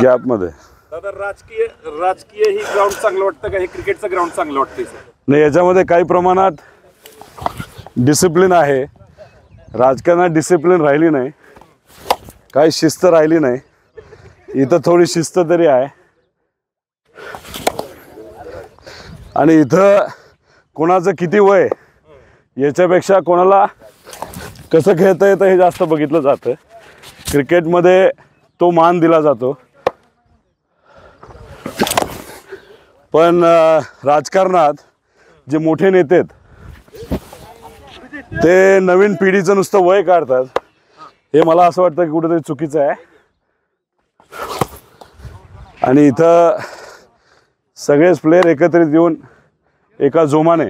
Gap मध्ये दादा राजकीय ही ग्राउंड चांगलं वाटतं का हे क्रिकेटचं ग्राउंड चांगलं वाटतंय सर? नाही, याच्यामध्ये काही प्रमाणात डिसिप्लिन आहे. राजकारणात डिसिप्लिन राहिली नाही, काही शिस्त राहिली नाही. इथं थोडी शिस्त तरी आहे. आणि इथं कोणाचं किती वय याच्यापेक्षा कोणाला कसं खेळता येतं हे जास्त बघितलं जातं. क्रिकेटमध्ये तो मान दिला जातो. पण राजकारणात जे मोठे नेते आहेत ते नवीन पिढीचं नुसतं वय काढतात. हे मला असं वाटतं की कुठेतरी चुकीचं आहे. आणि इथं सगळेच प्लेयर एकत्रित येऊन एका जोमाने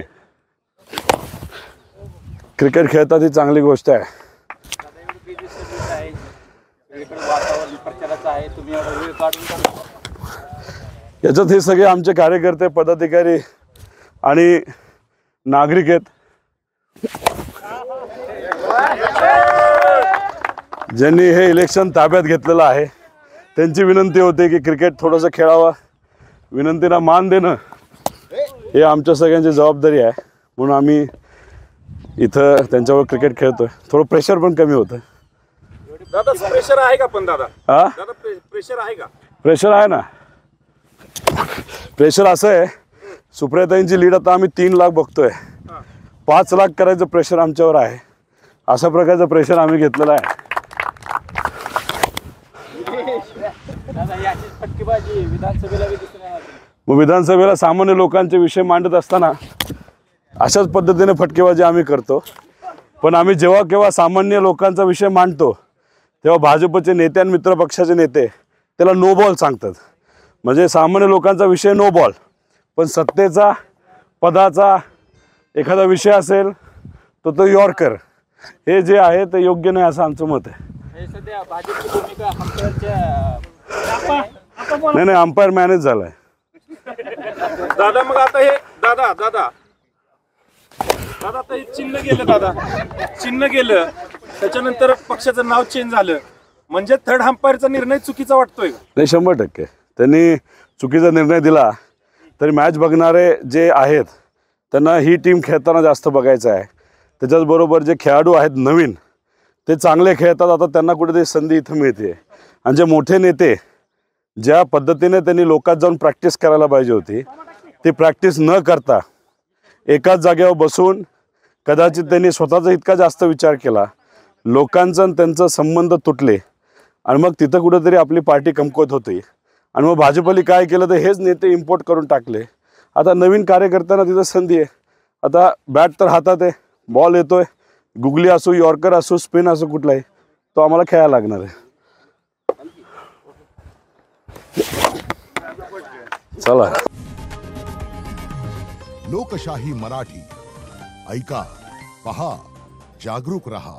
क्रिकेट खेळतात ही चांगली गोष्ट आहे. याच्यात हे सगळे आमचे कार्यकर्ते, पदाधिकारी आणि नागरिक आहेत ज्यांनी हे इलेक्शन ताब्यात घेतलेलं आहे. त्यांची विनंती होती की क्रिकेट थोडंसं खेळावं, विनंतीला मान देणं हे आमच्या सगळ्यांची जबाबदारी आहे. म्हणून आम्ही इथं त्यांच्यावर क्रिकेट खेळतोय. थोडं प्रेशर पण कमी होतं. दादा प्रेशर आहे का? पण दादा दादा प्रेशर आहे का? प्रेशर आहे ना. प्रेशर असं आहे, सुप्रियाताईंची लीड आता आम्ही 3 लाख बघतोय. 5 लाख करायचं प्रेशर आमच्यावर आहे. अशा प्रकारचं प्रेशर आम्ही घेतलेलं आहे. मग विधानसभेला सामान्य लोकांचे विषय मांडत असताना अशाच पद्धतीने फटकेबाजी आम्ही करतो. पण आम्ही जेव्हा केव्हा सामान्य लोकांचा विषय मांडतो तेव्हा भाजपचे नेते आणि मित्रपक्षाचे नेते त्याला नो बॉल सांगतात. म्हणजे सामान्य लोकांचा विषय नो बॉल, पण सत्तेचा, पदाचा एखादा विषय असेल तर तो यॉर्कर. हे जे आहे ते योग्य नाही असं आमचं मत आहे. नाही, अंपायर मॅनेज झालाय. दादा मग आता हे दादा आता हे चिन्ह गेलं. दादा चिन्ह गेलं त्याच्यानंतर पक्षाचं नाव चेंज झालं म्हणजे थर्ड अंपायरचा निर्णय चुकीचा वाटतोय? नाही, 100% त्यांनी चुकीचा निर्णय दिला. तरी मॅच बघणारे जे आहेत त्यांना ही टीम खेळताना जास्त बघायचं आहे. त्याच्याचबरोबर जे खेळाडू आहेत नवीन ते चांगले खेळतात. आता त्यांना कुठेतरी संधी इथं मिळते. आणि जे मोठे नेते ज्या पद्धतीने त्यांनी लोकात जाऊन प्रॅक्टिस करायला पाहिजे होती ती प्रॅक्टिस न करता एकाच जागेवर बसून कदाचित त्यांनी स्वतःचा इतका जास्त विचार केला, लोकांचा आणि त्यांचा संबंध तुटले आणि मग तिथं कुठेतरी आपली पार्टी कमकुवत होती. आणि मग भाजपली काय केलं तर हेच नेते इम्पोर्ट करून टाकले. आता नवीन कार्यकर्त्यांना तिथं संधी आहे. आता बॅट तर हातात आहे, बॉल येतोय, गुगली असो, यॉर्कर असो, स्पिन असो, कुठलाही तो आम्हाला खेळायला लागणार आहे. चला. लोकशाही मराठी ऐका, पहा, जागरूक रहा.